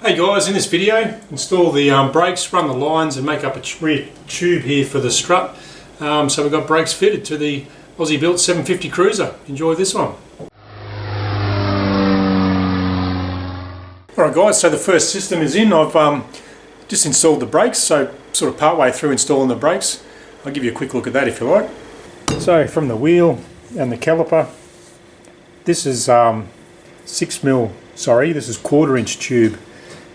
Hey guys, in this video, install the brakes, run the lines and make up a rear tube here for the strut. So we've got brakes fitted to the Aussie built 750 Cruiser. Enjoy this one. Alright guys, so the first system is in. I've just installed the brakes, so sort of part way through installing the brakes. I'll give you a quick look at that if you like. So from the wheel and the caliper, this is 6mm, sorry, this is 1/4 inch tube.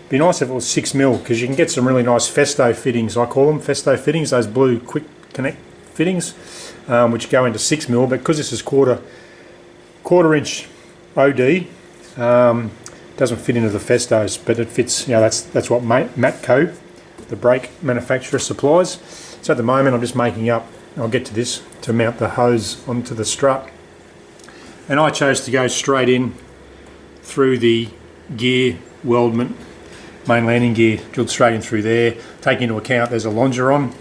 Be nice if it was 6mm because you can get some really nice Festo fittings. I call them Festo fittings, those blue quick connect fittings, which go into 6mm. But because this is quarter inch OD, doesn't fit into the Festos, but it fits. You know, that's what Matco, the brake manufacturer, supplies. So at the moment I'm just making up. I'll get to this to mount the hose onto the strut, and I chose to go straight in through the gear weldment. Main landing gear drilled straight in through there. Take into account there's a longeron.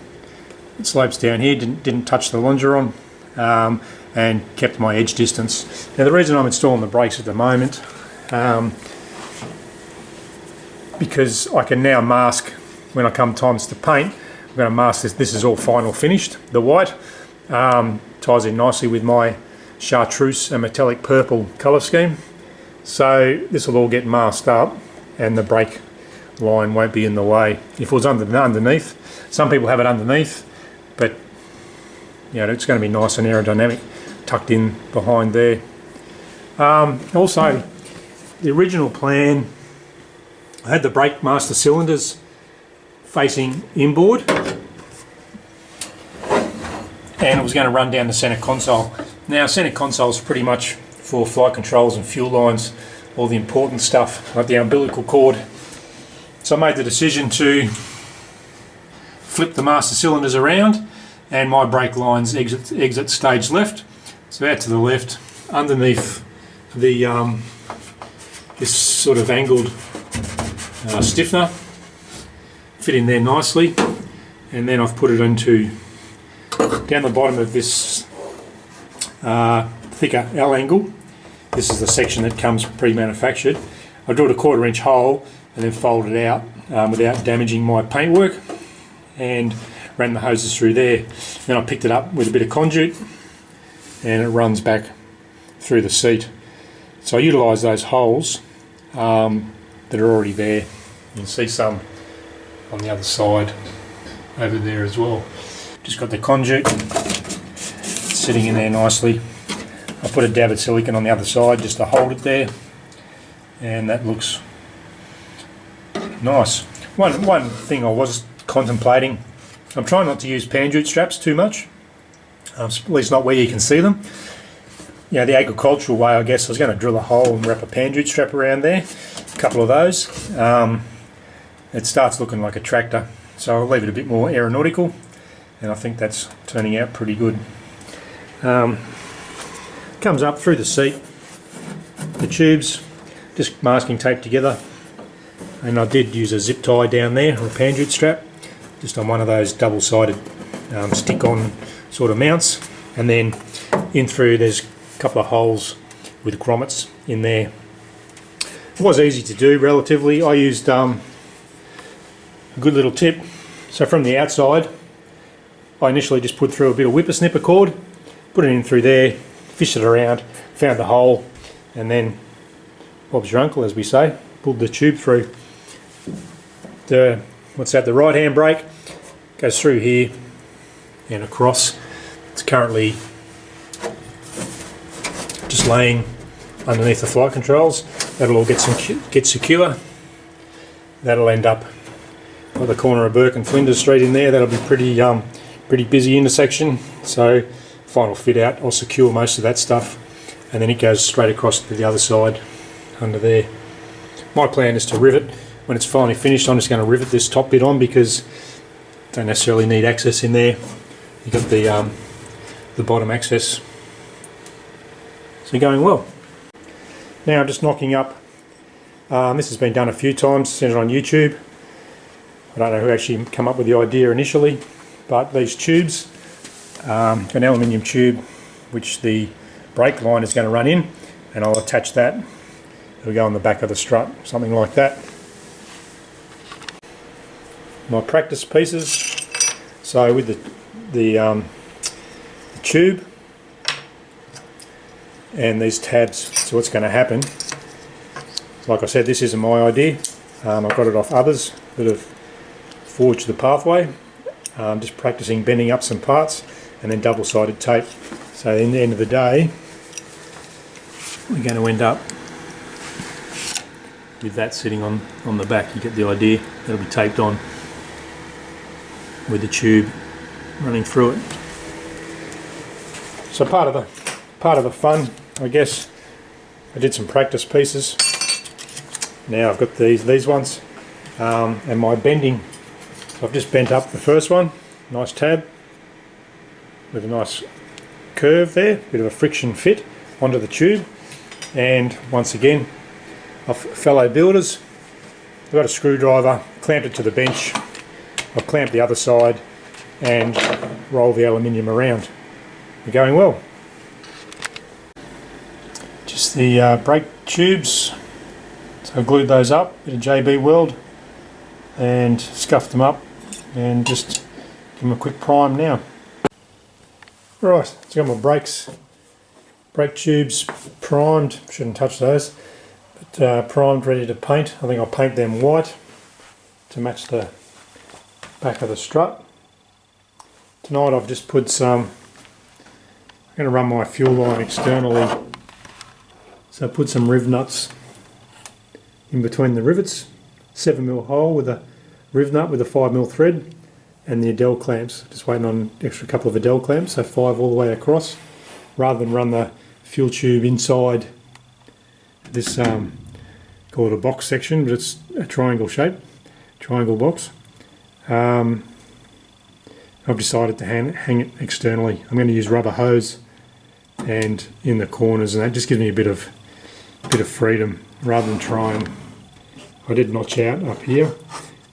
It slopes down here. Didn't touch the longeron, and kept my edge distance. Now the reason I'm installing the brakes at the moment, because I can now mask when I come times to paint. I'm going to mask this. This is all final finished. The white ties in nicely with my chartreuse and metallic purple colour scheme. So this will all get masked up, and the brake line won't be in the way. If it was underneath, some people have it underneath, but you know, it's going to be nice and aerodynamic tucked in behind there. Also, the original plan, I had the brake master cylinders facing inboard, and it was going to run down the centre console. Now centre console is pretty much for flight controls and fuel lines, all the important stuff like the umbilical cord. So I made the decision to flip the master cylinders around, and my brake lines exit stage left. So out to the left, underneath the this sort of angled stiffener, fit in there nicely, and then I've put it into down the bottom of this thicker L angle. This is the section that comes pre-manufactured. I drilled a 1/4 inch hole and then folded it out without damaging my paintwork, and ran the hoses through there. Then I picked it up with a bit of conduit, and it runs back through the seat. So I utilise those holes that are already there. You can see some on the other side over there as well. Just got the conduit sitting in there nicely. I put a dab of silicone on the other side just to hold it there, and that looks nice. One thing I was contemplating, I'm trying not to use panjute straps too much, at least not where you can see them. You know, the agricultural way, I guess, I was going to drill a hole and wrap a panjute strap around there, a couple of those. It starts looking like a tractor, so I'll leave it a bit more aeronautical, and I think that's turning out pretty good. Comes up through the seat, the tubes, just masking tape together, and I did use a zip tie down there, or a panjute strap, just on one of those double-sided stick-on sort of mounts, and then in through there's a couple of holes with grommets in there. It was easy to do relatively. I used a good little tip. So from the outside, I initially just put through a bit of whippersnipper cord, put it in through there, fished it around, found the hole, and then Bob's your uncle, as we say, pulled the tube through. The right hand brake goes through here and across. It's currently just laying underneath the flight controls. That'll all get secure. That'll end up at the corner of Burke and Flinders Street in there. That'll be pretty busy intersection. So final fit out, I'll secure most of that stuff, and then it goes straight across to the other side under there. My plan is to rivet. When it's finally finished, I'm just going to rivet this top bit on because I don't necessarily need access in there. You've got the bottom access. So going well. Now I'm just knocking up, this has been done a few times, sent it on YouTube. I don't know who actually come up with the idea initially, but these tubes, an aluminium tube which the brake line is going to run in, and I'll attach that. It'll go on the back of the strut, something like that. my practice pieces. So with the tube and these tabs, so what's going to happen, like I said, this isn't my idea. I've got it off others that have forged the pathway. Just practicing bending up some parts and then double-sided tape. So in the end of the day, we're going to end up with that sitting on the back. You get the idea. That'll be taped on with the tube running through it. So part of the fun, I guess, I did some practice pieces. Now I've got these ones, and my bending. So I've just bent up the first one, nice tab with a nice curve there, bit of a friction fit onto the tube. And once again, of fellow builders, I've got a screwdriver, clamped it to the bench. I've clamped the other side and roll the aluminium around. They're going well. Just the brake tubes. So I glued those up, bit of JB weld, and scuffed them up, and just give them a quick prime now. Right, so I've got my brake tubes primed. Shouldn't touch those, but primed, ready to paint. I think I'll paint them white to match the back of the strut. Tonight I've just put some, I'm going to run my fuel line externally, so I put some riv nuts in between the rivets, 7mm hole with a riv nut with a 5mm thread, and the Adele clamps. Just waiting on an extra couple of Adele clamps, so 5 all the way across, rather than run the fuel tube inside this, call it a box section, but it's a triangle shape, triangle box. I've decided to hang it externally. I'm going to use rubber hose and in the corners, and that just gives me a bit of freedom rather than trying. I did notch out up here,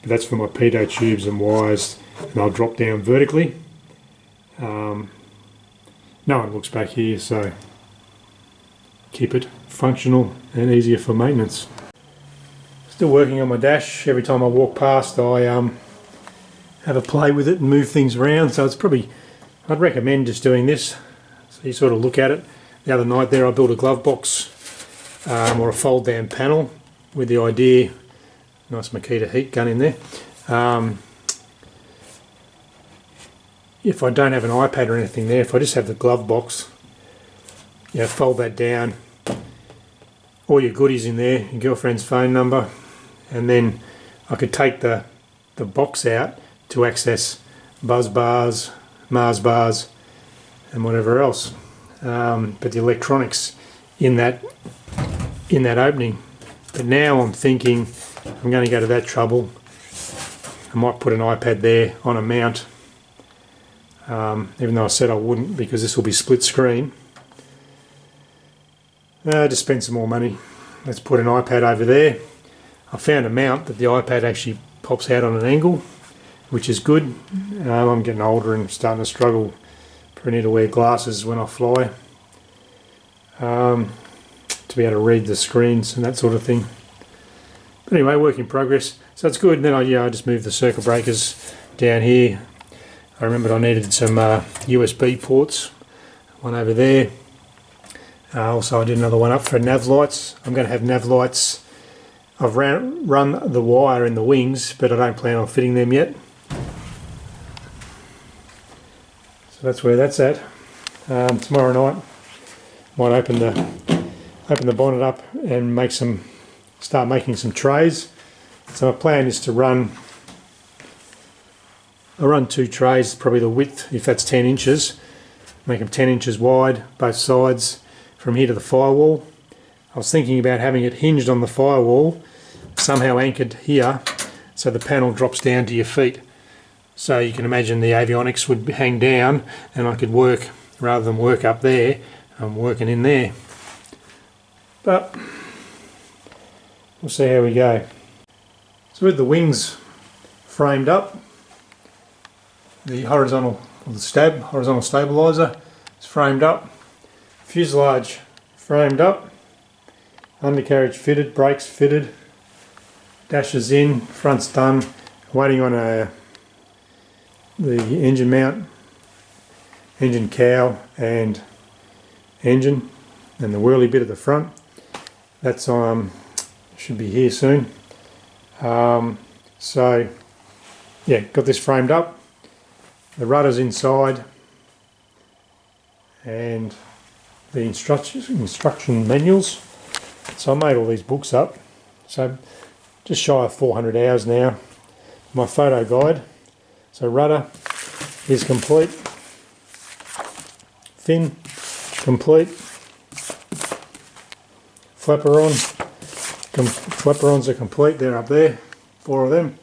but that's for my pitot tubes and wires, and they'll drop down vertically. No one looks back here, so keep it functional and easier for maintenance. Still working on my dash. Every time I walk past, I have a play with it and move things around. So it's probably, I'd recommend just doing this. So you sort of look at it. The other night there I built a glove box or a fold down panel with the idea, nice Makita heat gun in there. If I don't have an iPad or anything there, if I just have the glove box, you know, fold that down, all your goodies in there, your girlfriend's phone number, and then I could take the box out to access buzz bars, Mars bars, and whatever else. But the electronics in that opening. But now I'm thinking I'm going to go to that trouble. I might put an iPad there on a mount, even though I said I wouldn't, because this will be split screen. Just spend some more money. Let's put an iPad over there. I found a mount that the iPad actually pops out on an angle, which is good. I'm getting older and starting to struggle. Probably need to wear glasses when I fly to be able to read the screens and that sort of thing. But anyway, work in progress. So it's good. And then I just moved the circuit breakers down here. I remembered I needed some USB ports. One over there. Also I did another one up for nav lights. I'm going to have nav lights. I've run the wire in the wings, but I don't plan on fitting them yet. So that's where that's at. Tomorrow night might open the bonnet up and start making some trays. So my plan is to run 2 trays, probably the width, if that's 10 inches, make them 10 inches wide, both sides, from here to the firewall. I was thinking about having it hinged on the firewall, somehow anchored here, so the panel drops down to your feet. So you can imagine the avionics would hang down, and I could work, rather than work up there, I'm working in there. But we'll see how we go. So with the wings framed up, the horizontal stabilizer is framed up, fuselage framed up, undercarriage fitted, brakes fitted, dashes in, front's done, Waiting on the engine mount, engine cowl and engine, and the whirly bit at the front. That's should be here soon. So yeah, got this framed up. The rudder's inside, and the instruction manuals. So I made all these books up. So just shy of 400 hours now. My photo guide. So rudder is complete. Fin complete. Flaperon. Flaperons are complete. They're up there. 4 of them.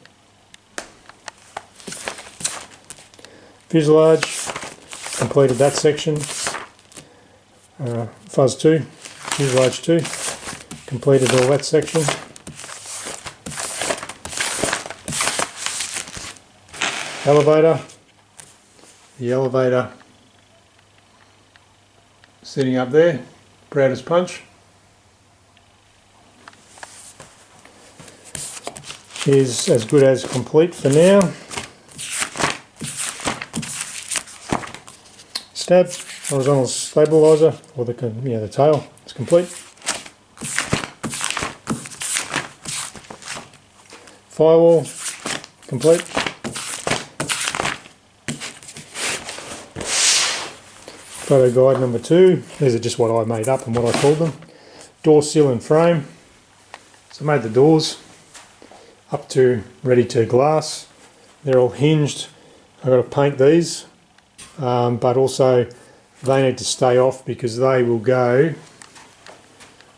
Fuselage. Completed that section. Fuzz 2. Fuselage 2. Completed all that section. Elevator. The elevator sitting up there, proud as punch. Is as good as complete for now. Stab, horizontal stabilizer, or the tail is complete. Firewall complete. Photo guide number 2. These are just what I made up and what I called them. Door seal and frame. So I made the doors up to ready to glass. They're all hinged. I've got to paint these, but also they need to stay off because they will go.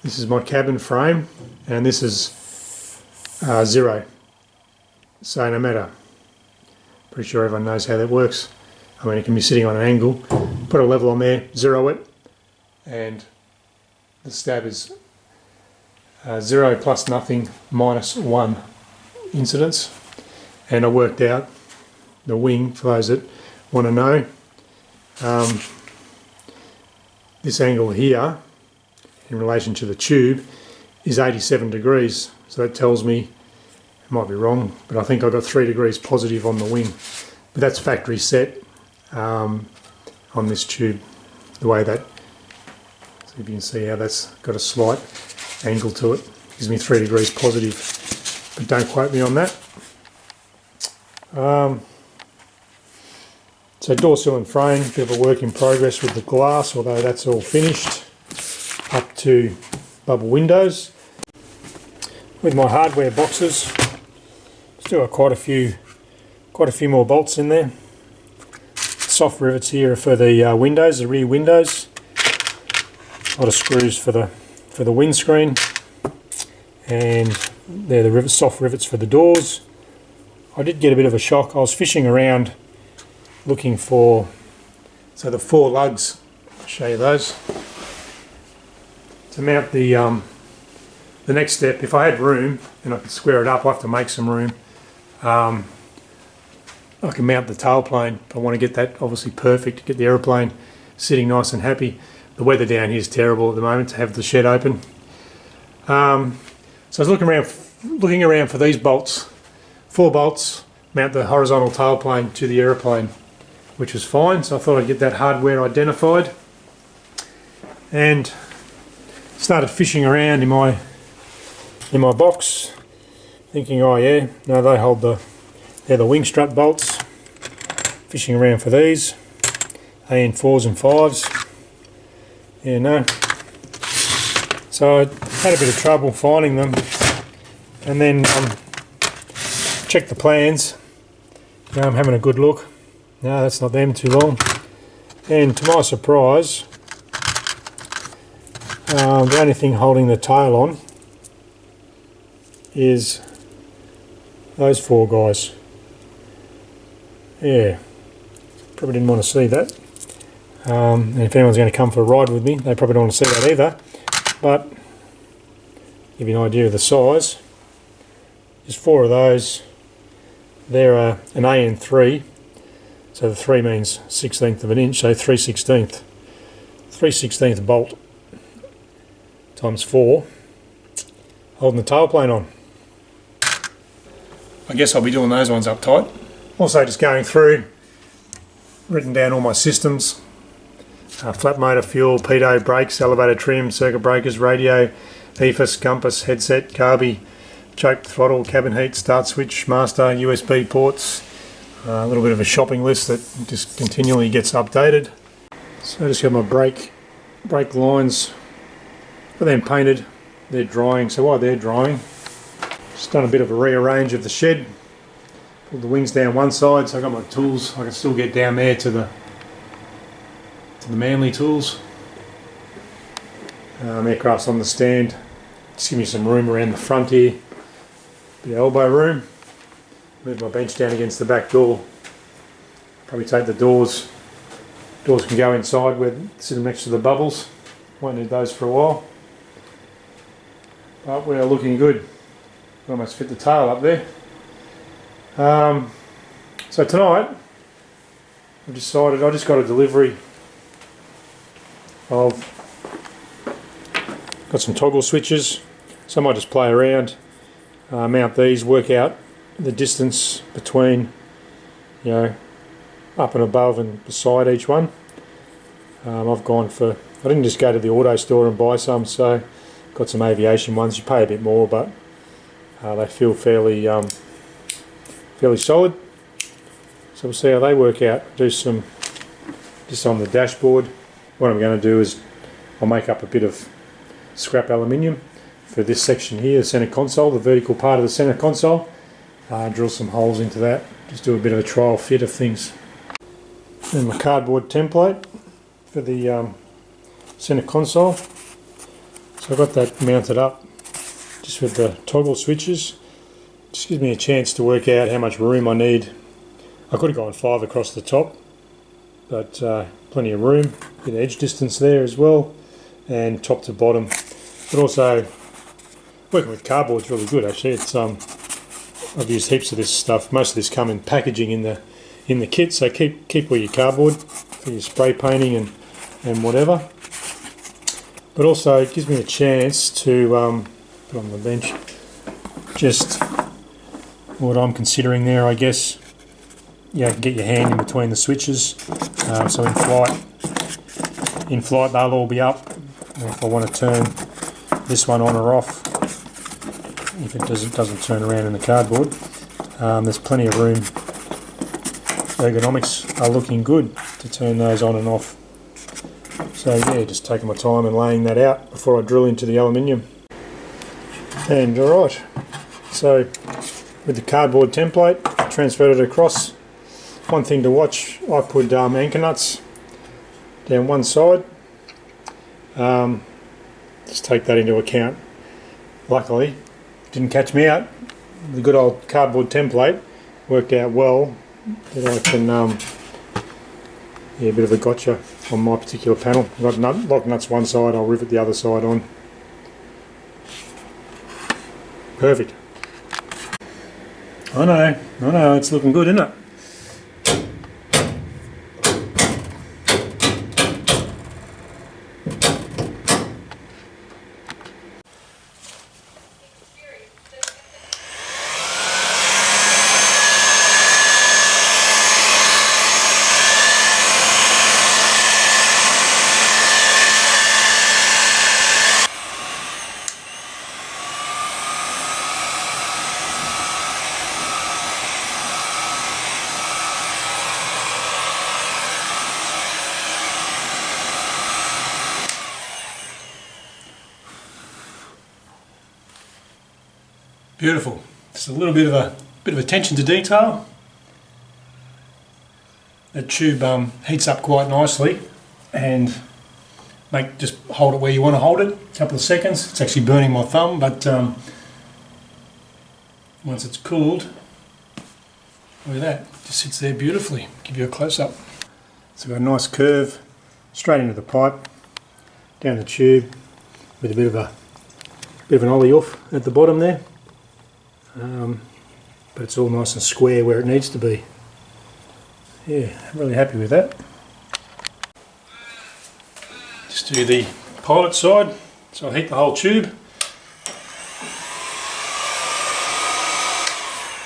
This is my cabin frame, and this is 0. So no matter, pretty sure everyone knows how that works. I mean, it can be sitting on an angle, put a level on there, 0 it, and the stab is 0 plus nothing minus 1 incidence. And I worked out the wing, for those that want to know. This angle here, in relation to the tube, is 87 degrees. So that tells me, I might be wrong, but I think I got 3 degrees positive on the wing. But that's factory set. On this tube, the way that, so if you can see how that's got a slight angle to it, gives me 3 degrees positive, but don't quote me on that. So door seal and frame, bit of a work in progress with the glass, although that's all finished, up to bubble windows. With my hardware boxes, still got quite a few more bolts in there. Soft rivets here are for the windows, the rear windows. A lot of screws for the windscreen, and they're the soft rivets for the doors. I did get a bit of a shock. I was fishing around looking for the 4 lugs. I'll show you those. To mount the next step, if I had room and I could square it up, I have to make some room. I can mount the tailplane if I want to get that obviously perfect, get the aeroplane sitting nice and happy. The weather down here is terrible at the moment to have the shed open. So I was looking around for these bolts, 4 bolts, mount the horizontal tailplane to the aeroplane, which was fine. So I thought I'd get that hardware identified, and started fishing around in my box, thinking, oh yeah, no, they hold they're the wing strut bolts. Fishing around for these, AN4s and 5s. Yeah, no. So I had a bit of trouble finding them, and then checked the plans. Now I'm having a good look. No, that's not them, too long. And to my surprise, the only thing holding the tail on is those 4 guys. Yeah, probably didn't want to see that. And if anyone's going to come for a ride with me, they probably don't want to see that either. But give you an idea of the size. There's 4 of those. They're an AN3, so the 3 means 1/16 of an inch, so 3/16. 3/16 bolt times 4, holding the tailplane on. I guess I'll be doing those ones up tight. Also just going through, written down all my systems. Flat motor, fuel, pitot, brakes, elevator trim, circuit breakers, radio, EFIS, compass, headset, carby, choke, throttle, cabin heat, start switch, master, USB ports. A little bit of a shopping list that just continually gets updated. So I just got my brake lines, got them painted, they're drying, so while they're drying, just done a bit of a rearrange of the shed, pulled the wings down one side so I got my tools, I can still get down there to the Manly tools. Aircraft's on the stand, just give me some room around the front here, bit of elbow room. Move my bench down against the back door. Probably take the doors can go inside where sitting next to the bubbles. Won't need those for a while. But we're looking good. Almost fit the tail up there. So tonight I've decided, I just got a delivery of, got some toggle switches, so I might just play around, mount these, work out the distance between, you know, up and above and beside each one. I've gone for, I didn't just go to the auto store and buy some, so got some aviation ones. You pay a bit more, but they feel fairly solid. So we'll see how they work out. Do some just on the dashboard. What I'm going to do is I'll make up a bit of scrap aluminium for this section here, the centre console, the vertical part of the centre console. Drill some holes into that, just do a bit of a trial fit of things. And my cardboard template for the centre console. So I've got that mounted up just with the toggle switches. Just gives me a chance to work out how much room I need. I could have gone 5 across the top, but plenty of room, bit of edge distance there as well, and top to bottom. But also working with cardboard is really good actually. It's I've used heaps of this stuff. Most of this come in packaging in the kit, so keep all your cardboard for your spray painting and whatever. But also it gives me a chance to put on the bench just what I'm considering there, I guess. You can get your hand in between the switches. So in flight they'll all be up. And if I want to turn this one on or off, if it doesn't turn around in the cardboard, there's plenty of room. Ergonomics are looking good to turn those on and off. So yeah, just taking my time and laying that out before I drill into the aluminium. And alright, so with the cardboard template, transferred it across. One thing to watch, I put anchor nuts down one side. Just take that into account. Luckily, didn't catch me out. The good old cardboard template worked out well that I can, a bit of a gotcha on my particular panel. I've got lock nuts one side, I'll rivet the other side on. Perfect. I know, it's looking good, isn't it? Beautiful. Just a little bit of attention to detail. That tube heats up quite nicely, and just hold it where you want to hold it. A couple of seconds. It's actually burning my thumb, but once it's cooled, look at that. It just sits there beautifully. Give you a close up. So we've got a nice curve straight into the pipe, down the tube, with a bit of an ollie off at the bottom there. But it's all nice and square where it needs to be. Yeah, I'm really happy with that. Just do the pilot side, so I'll heat the whole tube.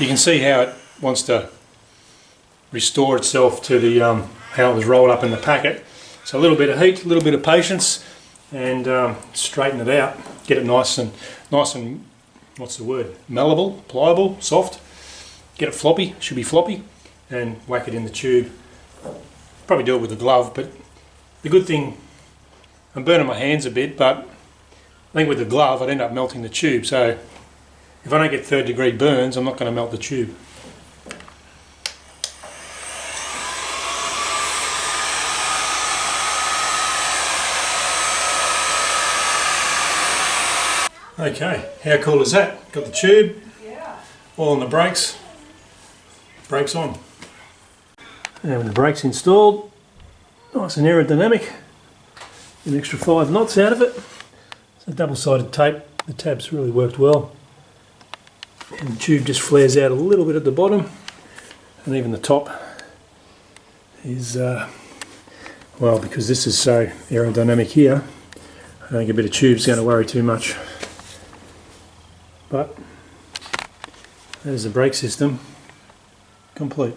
You can see how it wants to restore itself to the how it was rolled up in the packet. So a little bit of heat, a little bit of patience, and straighten it out. Get it nice and what's the word? Malleable, pliable, soft. Get it floppy. Should be floppy, and whack it in the tube. Probably do it with a glove, but the good thing, I'm burning my hands a bit, but I think with the glove I'd end up melting the tube. So if I don't get 3rd degree burns, I'm not going to melt the tube. Okay, how cool is that? Got the tube, oil on the brakes, brakes on. And with the brakes installed, nice and aerodynamic, an extra 5 knots out of it. It's a double-sided tape, the tabs really worked well. And the tube just flares out a little bit at the bottom, and even the top is, well, because this is so aerodynamic here, I don't think a bit of tube's going to worry too much. But there's the brake system complete.